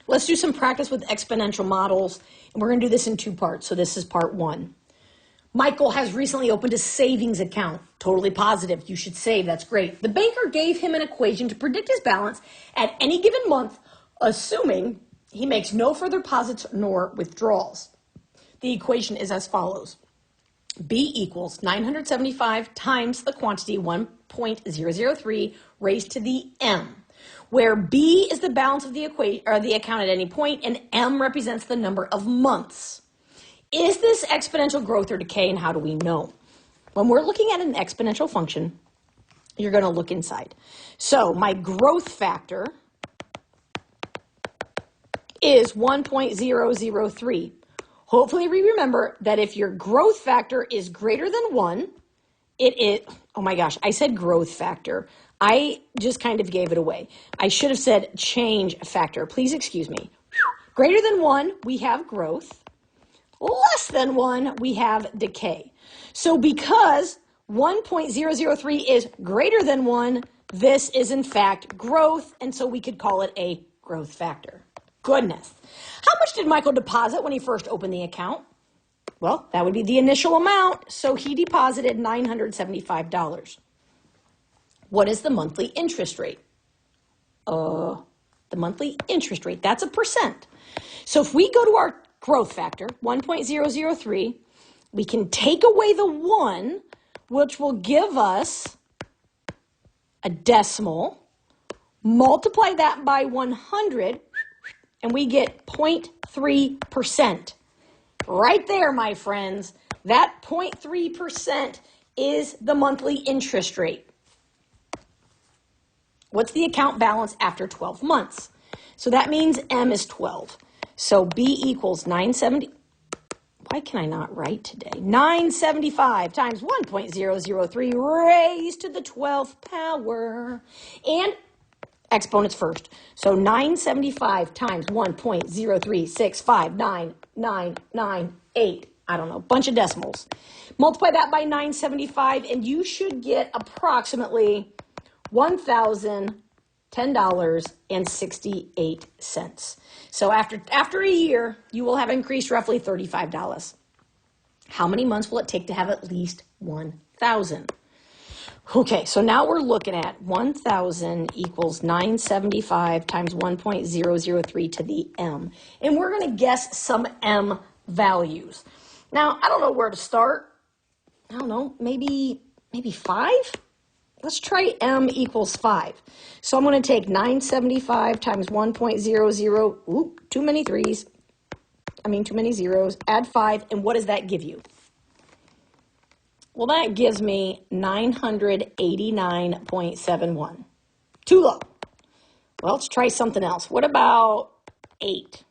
Let's do some practice with exponential models, and we're going to do this in two parts. So this is part one. Michael has recently opened a savings account. Totally positive. You should save. That's great. The banker gave him an equation to predict his balance at any given month, assuming he makes no further deposits nor withdrawals. The equation is as follows. B equals 975 times the quantity 1.003 raised to the M, where B is the balance of the equation or the account at any point, and M represents the number of months. Is this exponential growth or decay, and how do we know? When we're looking at an exponential function, you're going to look inside. So my growth factor is 1.003. Hopefully we remember that if your growth factor is greater than 1, it is, oh my gosh, I said growth factor. I just kind of gave it away. I should have said change factor. Please excuse me. Greater than 1, we have growth. Less than 1, we have decay. So because 1.003 is greater than 1, this is in fact growth, and so we could call it a growth factor. Goodness. How much did Michael deposit when he first opened the account? Well, that would be the initial amount, so he deposited $975. What is the monthly interest rate? The monthly interest rate, that's a percent. So if we go to our growth factor, 1.003, we can take away the 1, which will give us a decimal, multiply that by 100, and we get 0.3%. Right there, my friends, that 0.3% is the monthly interest rate. What's the account balance after 12 months? So that means M is 12. So B equals 970. Why can I not write today? 975 times 1.003 raised to the 12th power. And exponents first. So 975 times 1.036599998. I don't know, bunch of decimals. Multiply that by 975 and you should get approximately $1,010.68. So after a year, you will have increased roughly $35. How many months will it take to have at least 1,000? Okay, so now we're looking at 1,000 equals 975 times 1.003 to the M. And we're going to guess some M values. Now, I don't know where to start. I don't know, maybe 5? Let's try M equals 5. So I'm going to take 975 times 1.00, oop, too many zeros, add 5, and what does that give you? Well, that gives me 989.71. Too low. Well, let's try something else. What about 8?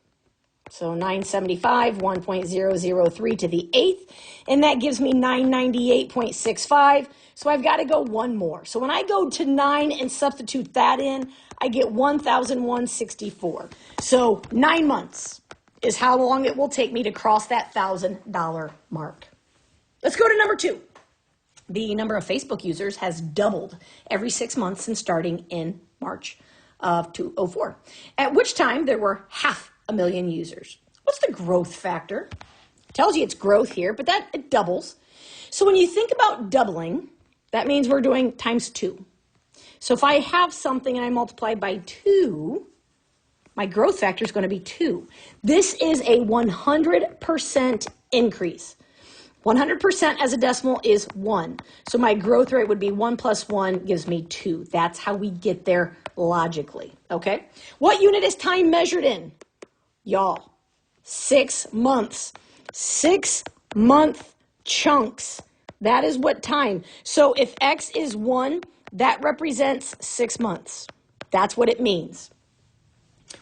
So 975, 1.003 to the 8th, and that gives me 998.65. So I've got to go one more. So when I go to 9 and substitute that in, I get 1,164. So 9 months is how long it will take me to cross that $1,000 mark. Let's go to number 2. The number of Facebook users has doubled every 6 months since starting in March of 2004, at which time there were 500,000 users. What's the growth factor? It tells you it's growth here, but that it doubles. So when you think about doubling, that means we're doing times 2. So if I have something and I multiply by 2, my growth factor is going to be 2. This is a 100% increase. 100% as a decimal is 1. So my growth rate would be 1 plus 1 gives me 2. That's how we get there logically, okay? What unit is time measured in? Y'all, 6 months. 6-month chunks. That is what time. So if X is 1, that represents 6 months. That's what it means.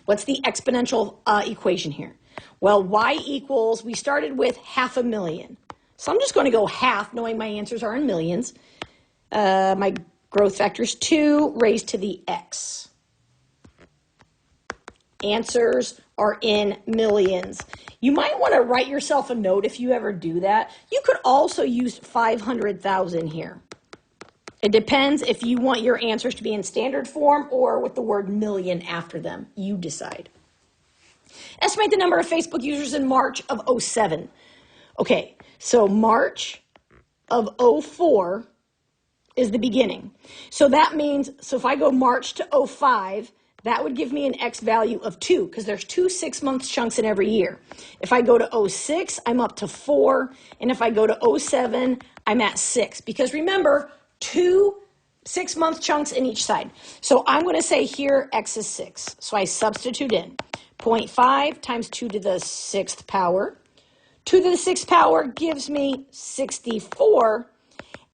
What's the exponential equation here? Well, Y equals, we started with 500,000. So I'm just going to go half, knowing my answers are in millions. My growth factor is 2 raised to the X. Answers are in millions. You might want to write yourself a note if you ever do that. You could also use 500,000 here. It depends if you want your answers to be in standard form or with the word million after them. You decide. Estimate the number of Facebook users in March of '07. Okay, so March of '04 is the beginning. So that means, so if I go March to '05, that would give me an X value of 2, because there's 2 6-month chunks in every year. If I go to '06, I'm up to 4, and if I go to '07, I'm at 6, because remember, 2 6-month chunks in each side. So I'm going to say here X is 6. So I substitute in 0.5 times 2 to the 6th power. 2 to the 6th power gives me 64,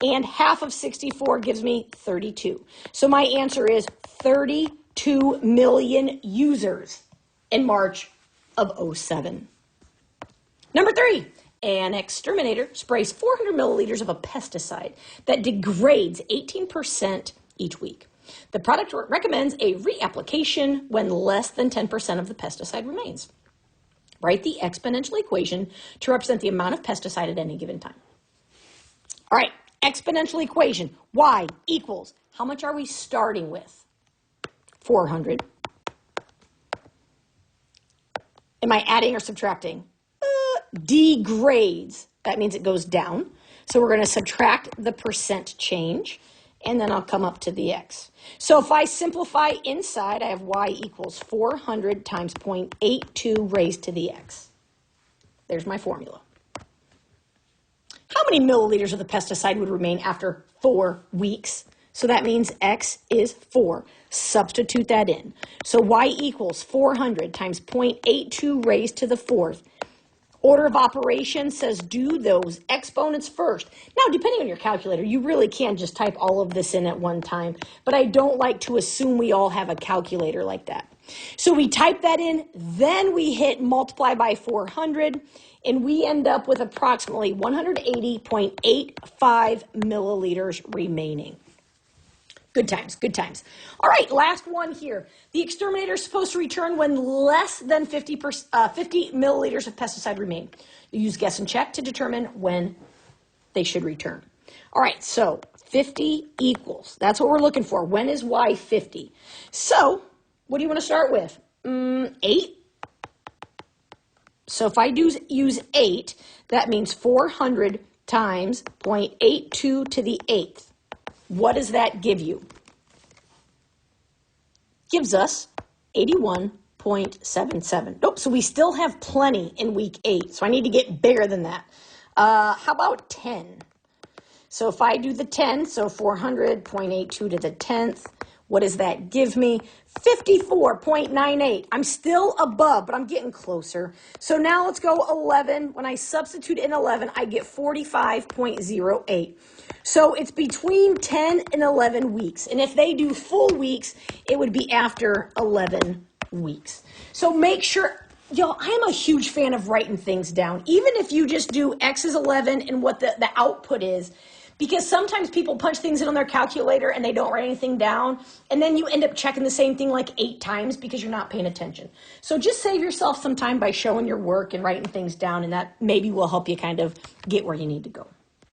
and half of 64 gives me 32. So my answer is 32 million users in March of '07. Number 3, an exterminator sprays 400 milliliters of a pesticide that degrades 18% each week. The product recommends a reapplication when less than 10% of the pesticide remains. Write the exponential equation to represent the amount of pesticide at any given time. All right, exponential equation. Y equals, how much are we starting with? 400. Am I adding or subtracting? Degrades. That means it goes down. So we're going to subtract the percent change, and then I'll come up to the X. So if I simplify inside, I have Y equals 400 times 0.82 raised to the X. There's my formula. How many milliliters of the pesticide would remain after 4 weeks? So that means X is 4. Substitute that in. So Y equals 400 times 0.82 raised to the 4th. Order of operations says do those exponents first. Now, depending on your calculator, you really can just type all of this in at one time, but I don't like to assume we all have a calculator like that. So we type that in, then we hit multiply by 400, and we end up with approximately 180.85 milliliters remaining. Good times, good times. All right, last one here. The exterminator is supposed to return when less than 50 milliliters of pesticide remain. You use guess and check to determine when they should return. All right, so 50 equals. That's what we're looking for. When is Y 50? So what do you want to start with? 8. So if I use 8, that means 400 times 0.82 to the 8th. What does that give you? Gives us 81.77. Nope, so we still have plenty in week 8, so I need to get bigger than that. How about 10? So if I do the 10, so 400.82 to the 10th, what does that give me? 54.98. I'm still above, but I'm getting closer. So now let's go 11. When I substitute in 11, I get 45.08. So it's between 10 and 11 weeks. And if they do full weeks, it would be after 11 weeks. So make sure, y'all, I'm a huge fan of writing things down. Even if you just do X is 11 and what the output is, because sometimes people punch things in on their calculator and they don't write anything down, and then you end up checking the same thing like 8 times because you're not paying attention. So just save yourself some time by showing your work and writing things down, and that maybe will help you kind of get where you need to go.